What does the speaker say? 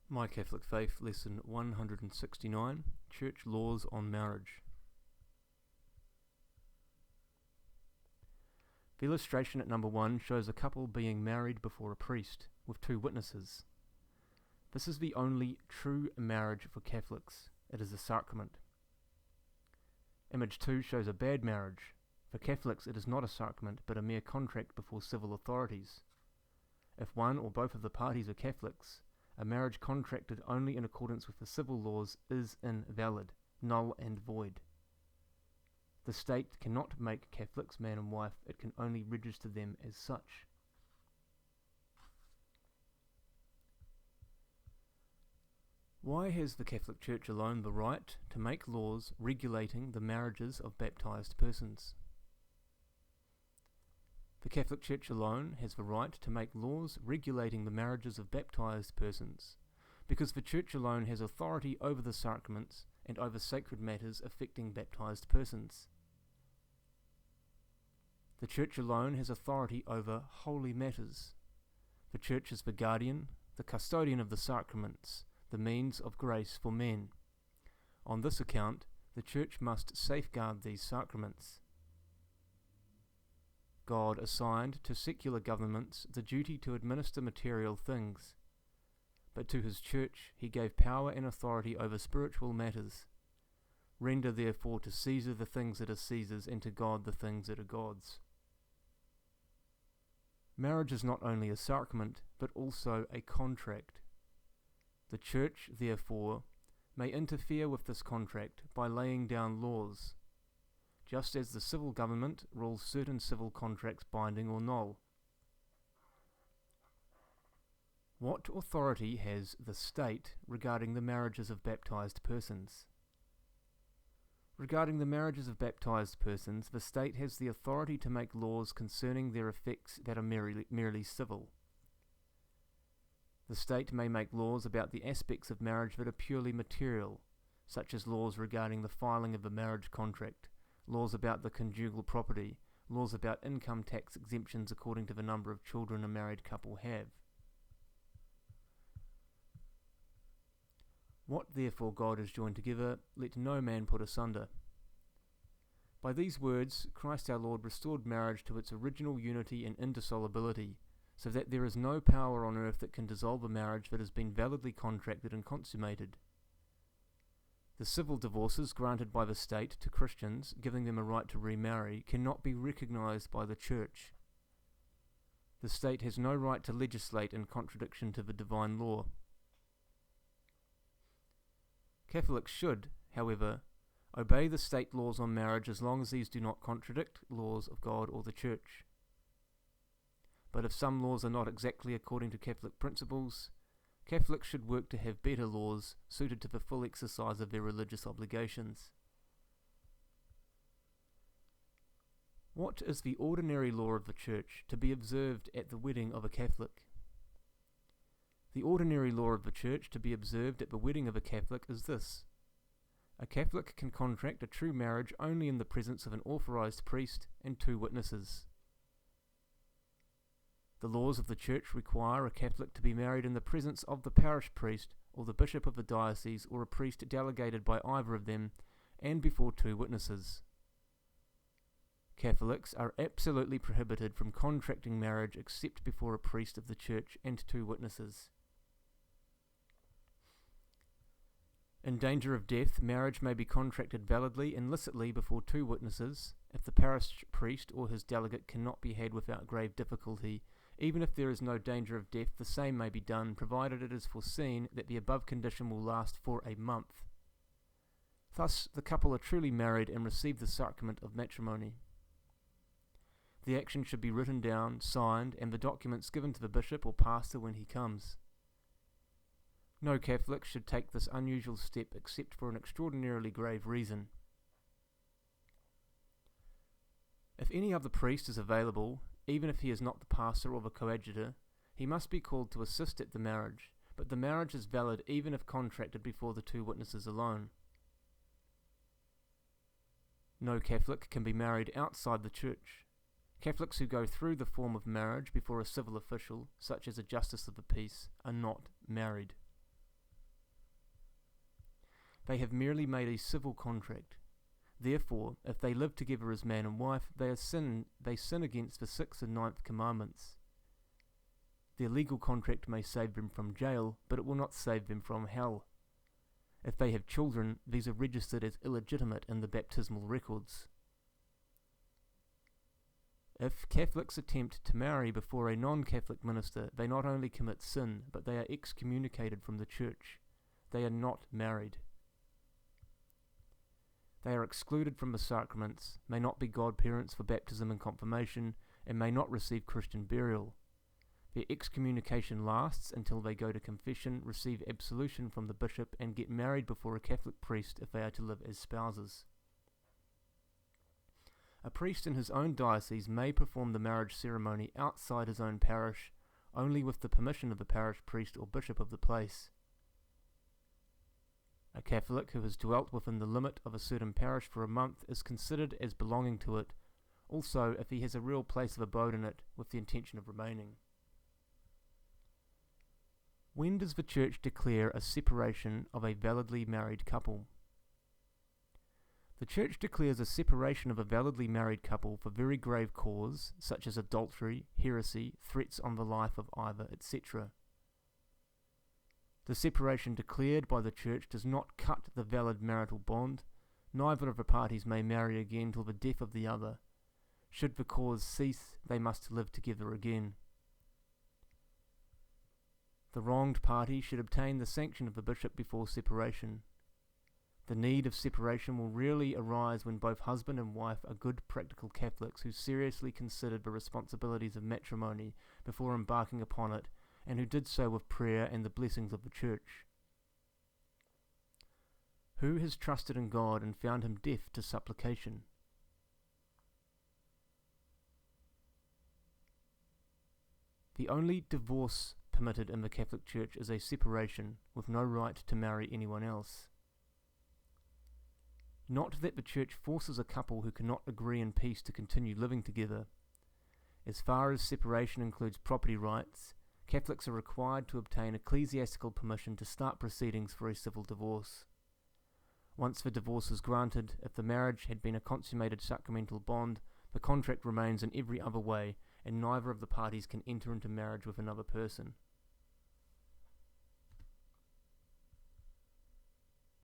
My Catholic Faith, Lesson 169, Church Laws on Marriage. The illustration at number 1 shows a couple being married before a priest, with 2 witnesses. This is the only true marriage for Catholics. It is a sacrament. Image 2 shows a bad marriage. For Catholics, it is not a sacrament, but a mere contract before civil authorities. If one or both of the parties are Catholics, a marriage contracted only in accordance with the civil laws is invalid, null and void. The state cannot make Catholics man and wife, it can only register them as such. Why has the Catholic Church alone the right to make laws regulating the marriages of baptised persons? The Catholic Church alone has the right to make laws regulating the marriages of baptised persons, because the Church alone has authority over the sacraments and over sacred matters affecting baptised persons. The Church alone has authority over holy matters. The Church is the guardian, the custodian of the sacraments, the means of grace for men. On this account, the Church must safeguard these sacraments. God assigned to secular governments the duty to administer material things, but to his Church he gave power and authority over spiritual matters. Render therefore to Caesar the things that are Caesar's, and to God the things that are God's. Marriage is not only a sacrament, but also a contract. The Church, therefore, may interfere with this contract by laying down laws, just as the civil government rules certain civil contracts binding or null. What authority has the state regarding the marriages of baptised persons? Regarding the marriages of baptised persons, the state has the authority to make laws concerning their effects that are merely civil. The state may make laws about the aspects of marriage that are purely material, such as laws regarding the filing of a marriage contract, laws about the conjugal property, laws about income tax exemptions according to the number of children a married couple have. What therefore God has joined together, let no man put asunder. By these words, Christ our Lord restored marriage to its original unity and indissolubility, so that there is no power on earth that can dissolve a marriage that has been validly contracted and consummated. The civil divorces granted by the state to Christians, giving them a right to remarry, cannot be recognized by the Church. The state has no right to legislate in contradiction to the divine law. Catholics should, however, obey the state laws on marriage as long as these do not contradict laws of God or the Church. But if some laws are not exactly according to Catholic principles, Catholics should work to have better laws suited to the full exercise of their religious obligations. What is the ordinary law of the Church to be observed at the wedding of a Catholic? The ordinary law of the Church to be observed at the wedding of a Catholic is this: a Catholic can contract a true marriage only in the presence of an authorized priest and 2 witnesses. The laws of the Church require a Catholic to be married in the presence of the parish priest or the bishop of the diocese or a priest delegated by either of them, and before 2 witnesses. Catholics are absolutely prohibited from contracting marriage except before a priest of the Church and 2 witnesses. In danger of death, marriage may be contracted validly and licitly before 2 witnesses, if the parish priest or his delegate cannot be had without grave difficulty. Even if there is no danger of death, the same may be done, provided it is foreseen that the above condition will last for a month. Thus, the couple are truly married and receive the sacrament of matrimony. The action should be written down, signed, and the documents given to the bishop or pastor when he comes. No Catholic should take this unusual step except for an extraordinarily grave reason. If any other priest is available, even if he is not the pastor or the coadjutor, he must be called to assist at the marriage, but the marriage is valid even if contracted before the 2 witnesses alone. No Catholic can be married outside the Church. Catholics who go through the form of marriage before a civil official, such as a justice of the peace, are not married. They have merely made a civil contract. Therefore, if they live together as man and wife, they sin against the 6th and 9th commandments. Their legal contract may save them from jail, but it will not save them from hell. If they have children, these are registered as illegitimate in the baptismal records. If Catholics attempt to marry before a non-Catholic minister, they not only commit sin, but they are excommunicated from the church. They are not married. They are excluded from the sacraments, may not be godparents for baptism and confirmation, and may not receive Christian burial. Their excommunication lasts until they go to confession, receive absolution from the bishop, and get married before a Catholic priest if they are to live as spouses. A priest in his own diocese may perform the marriage ceremony outside his own parish, only with the permission of the parish priest or bishop of the place. A Catholic who has dwelt within the limit of a certain parish for a month is considered as belonging to it, also if he has a real place of abode in it with the intention of remaining. When does the Church declare a separation of a validly married couple? The Church declares a separation of a validly married couple for very grave cause, such as adultery, heresy, threats on the life of either, etc. The separation declared by the Church does not cut the valid marital bond. Neither of the parties may marry again till the death of the other. Should the cause cease, they must live together again. The wronged party should obtain the sanction of the bishop before separation. The need of separation will rarely arise when both husband and wife are good practical Catholics who seriously considered the responsibilities of matrimony before embarking upon it, and who did so with prayer and the blessings of the Church. Who has trusted in God and found him deaf to supplication? The only divorce permitted in the Catholic Church is a separation, with no right to marry anyone else. Not that the Church forces a couple who cannot agree in peace to continue living together. As far as separation includes property rights, Catholics are required to obtain ecclesiastical permission to start proceedings for a civil divorce. Once the divorce is granted, if the marriage had been a consummated sacramental bond, the contract remains in every other way, and neither of the parties can enter into marriage with another person.